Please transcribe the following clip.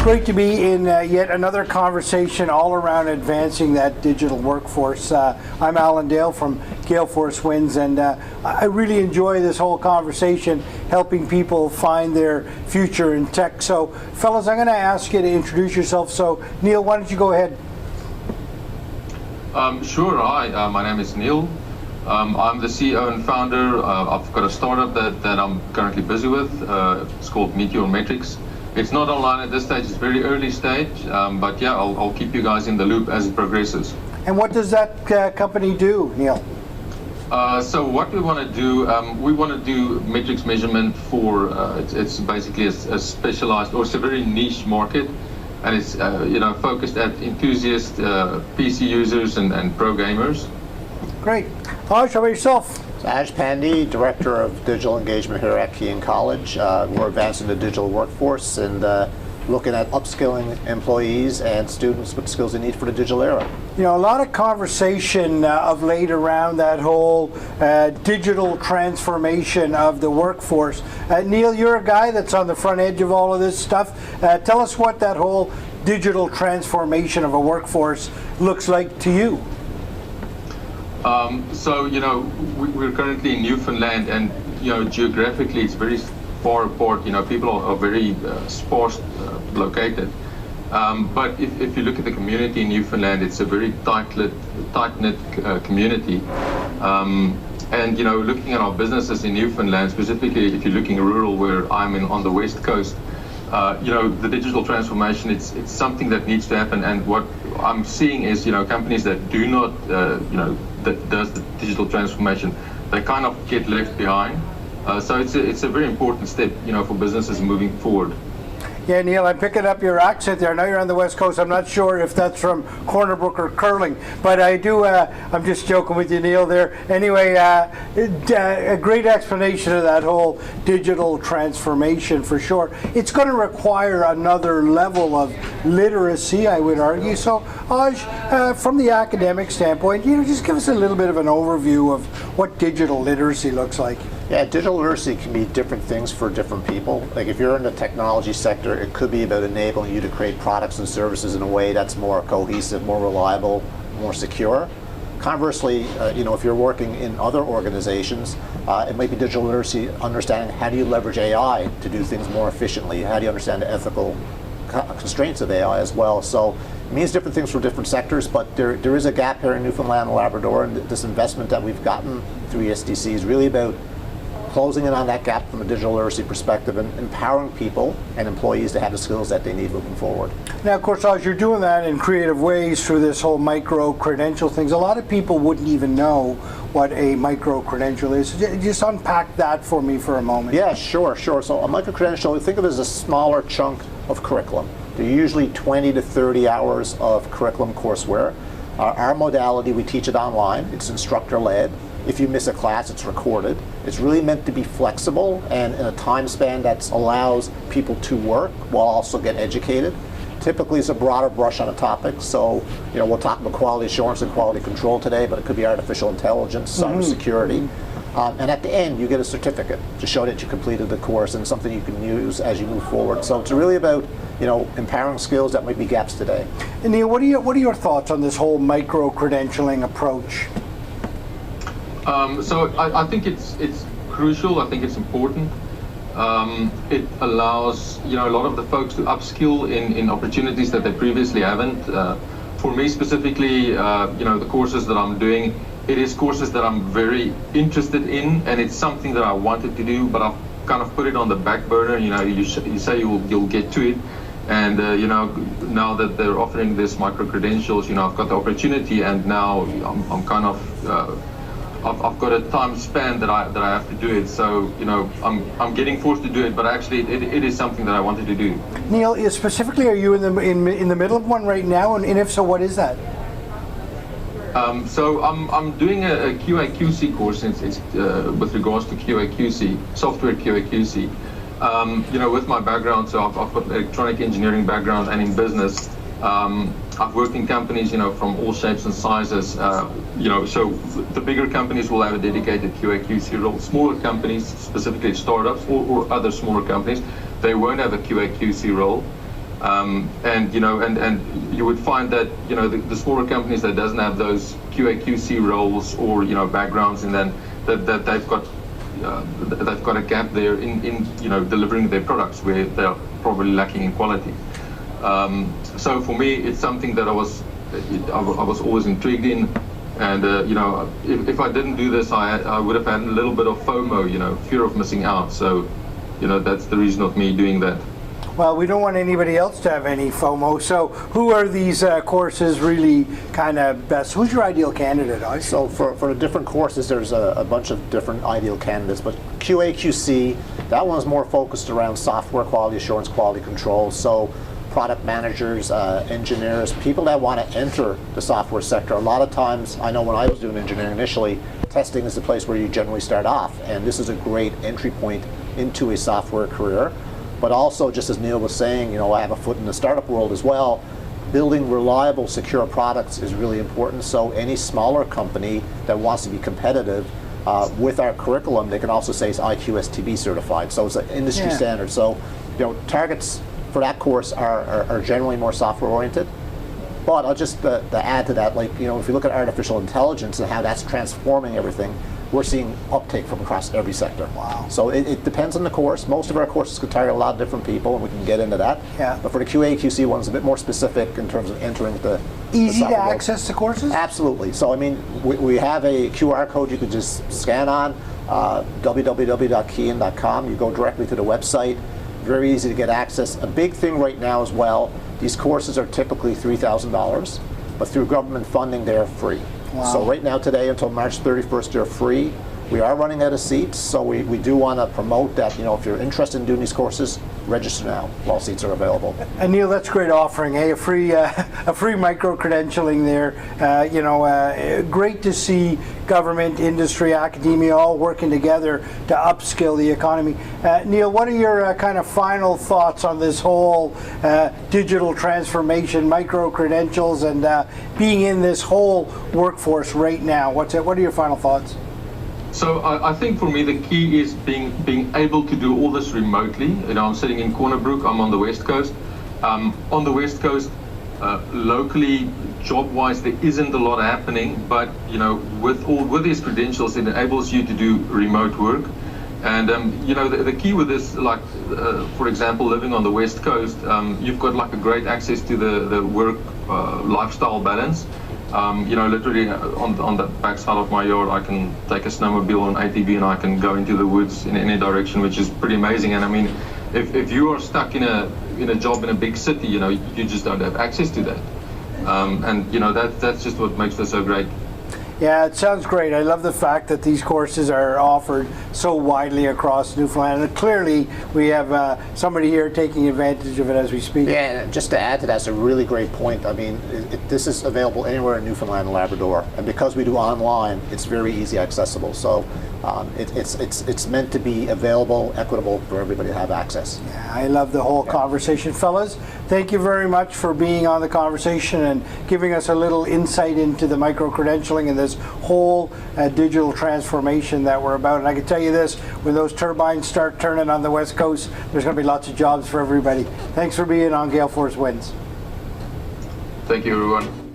great to be in yet another conversation all around advancing that digital workforce. I'm Alan Dale from Gale Force Winds, and I really enjoy this whole conversation, helping people find their future in tech. So, fellas, I'm going to ask you to introduce yourself. So, Neil, why don't you go ahead? Sure. Hi, my name is Neil. I'm the CEO and founder. I've got a startup that I'm currently busy with. It's called Meteor Metrics. It's not online at this stage. It's very early stage, but yeah, I'll keep you guys in the loop as it progresses. And what does that company do, Neil? So what we want to do, we want to do metrics measurement for, it's basically a specialized, or it's a very niche market, and it's focused at enthusiast PC users and pro gamers. Great. Aj, how about yourself? Ajay Pande, Director of Digital Engagement here at Kean College. We're advancing the digital workforce and looking at upskilling employees and students with skills they need for the digital era. You know, a lot of conversation of late around that whole digital transformation of the workforce. Neil, you're a guy that's on the front edge of all of this stuff. Tell us what that whole digital transformation of a workforce looks like to you. So, we're currently in Newfoundland, and, geographically it's very far apart. People are very sparse located. But if you look at the community in Newfoundland, it's a very tight-knit community. And, looking at our businesses in Newfoundland, specifically if you're looking rural, where I'm on the west coast, the digital transformation, it's something that needs to happen. And what I'm seeing is, companies that do not, that does the digital transformation, they kind of get left behind. So it's a very important step, for businesses moving forward. Yeah, Neil, I'm picking up your accent there. I know you're on the West Coast. I'm not sure if that's from Corner Brook or curling, but I do, I'm just joking with you, Neil, there. Anyway, a great explanation of that whole digital transformation for sure. It's going to require another level of literacy, I would argue. So, Aj, from the academic standpoint, just give us a little bit of an overview of what digital literacy looks like. Yeah, digital literacy can be different things for different people. Like if you're in the technology sector, it could be about enabling you to create products and services in a way that's more cohesive, more reliable, more secure. Conversely, if you're working in other organizations, it might be digital literacy, understanding how do you leverage AI to do things more efficiently? How do you understand the ethical constraints of AI as well? So it means different things for different sectors, but there is a gap here in Newfoundland and Labrador, and this investment that we've gotten through ESDC is really about closing in on that gap from a digital literacy perspective and empowering people and employees to have the skills that they need moving forward. Now, of course, as you're doing that in creative ways through this whole micro-credential things, a lot of people wouldn't even know what a micro-credential is. Just unpack that for me for a moment. Yeah, sure. So a micro-credential, think of it as a smaller chunk of curriculum. They're usually 20 to 30 hours of curriculum courseware. Our modality, we teach it online. It's instructor-led. If you miss a class, it's recorded. It's really meant to be flexible and in a time span that allows people to work while also get educated. Typically, it's a broader brush on a topic. So, we'll talk about quality assurance and quality control today, but it could be artificial intelligence, cybersecurity. And at the end, you get a certificate to show that you completed the course and something you can use as you move forward. So it's really about, empowering skills that might be gaps today. And Neil, what are your thoughts on this whole micro-credentialing approach? So I think it's crucial. I think it's important. It allows a lot of the folks to upskill in opportunities that they previously haven't. For me specifically, the courses that I'm doing, it is courses that I'm very interested in, and it's something that I wanted to do, but I've kind of put it on the back burner. You say you'll get to it, and now that they're offering this micro credentials, I've got the opportunity, and now I'm kind of I've got a time span that I have to do it. So I'm getting forced to do it, but actually it is something that I wanted to do. Neil, specifically, are you in the middle of one right now, and if so, what is that? So I'm doing a QA/QC course. It's with regards to QA/QC, software QA/QC. With my background, so I've got electronic engineering background and in business. I've worked in companies, from all shapes and sizes. So the bigger companies will have a dedicated QA/QC role. Smaller companies, specifically startups or other smaller companies, they won't have a QA/QC role. And you would find that the smaller companies that doesn't have those QA/QC roles or backgrounds, and then that they've got a gap there in delivering their products where they're probably lacking in quality. So for me, it's something that I was always intrigued in, and if I didn't do this, I would have had a little bit of FOMO, fear of missing out. So that's the reason of me doing that. Well, we don't want anybody else to have any FOMO. So who are these courses really kind of best? Who's your ideal candidate, Aj? So for the different courses, there's a bunch of different ideal candidates, but QA/QC, that one's more focused around software quality assurance, quality control. So product managers, engineers, people that want to enter the software sector. A lot of times, I know when I was doing engineering initially, testing is the place where you generally start off, and this is a great entry point into a software career. But also, just as Neil was saying, I have a foot in the startup world as well. Building reliable, secure products is really important. So any smaller company that wants to be competitive with our curriculum, they can also say it's IQSTB certified. So it's an industry standard. So targets for that course are generally more software oriented. But I'll just add to that, if you look at artificial intelligence and how that's transforming everything, we're seeing uptake from across every sector. Wow. So it depends on the course. Most of our courses could target a lot of different people, and we can get into that. Yeah. But for the QA/QC one, it's a bit more specific in terms of entering the Easy to software world. access the courses? Absolutely. So we have a QR code you could just scan on, www.keyin.com. You go directly to the website. Very easy to get access. A big thing right now as well, these courses are typically $3,000, but through government funding, they're free. Wow. So right now, today, until March 31st, they're free. We are running out of seats, so we do want to promote that, if you're interested in doing these courses, register now while seats are available. And Neil, that's a great offering, a free micro-credentialing there. Great to see government, industry, academia all working together to upskill the economy. Neil, what are your kind of final thoughts on this whole digital transformation, micro-credentials, and being in this whole workforce right now? What are your final thoughts? So I think for me the key is being able to do all this remotely. I'm sitting in Corner Brook. I'm on the West Coast. On the West Coast, locally, job-wise, there isn't a lot happening. But with these credentials, it enables you to do remote work. And the key with this, for example, living on the West Coast, you've got a great access to the work lifestyle balance. Literally on the backside of my yard, I can take a snowmobile on ATV and I can go into the woods in any direction, which is pretty amazing. And I mean, if you are stuck in a job in a big city, you just don't have access to that. That's just what makes this so great. Yeah, it sounds great. I love the fact that these courses are offered so widely across Newfoundland. And clearly, we have somebody here taking advantage of it as we speak. Yeah, and just to add to that, it's a really great point. I mean, this is available anywhere in Newfoundland and Labrador, and because we do online, it's very easy accessible. So it's meant to be available, equitable for everybody to have access. Yeah, I love the whole conversation, fellas. Thank you very much for being on the conversation and giving us a little insight into the micro-credentialing and this whole digital transformation that we're about. And I can tell you this, when those turbines start turning on the West Coast, there's going to be lots of jobs for everybody. Thanks for being on Gale Force Winds. Thank you, everyone.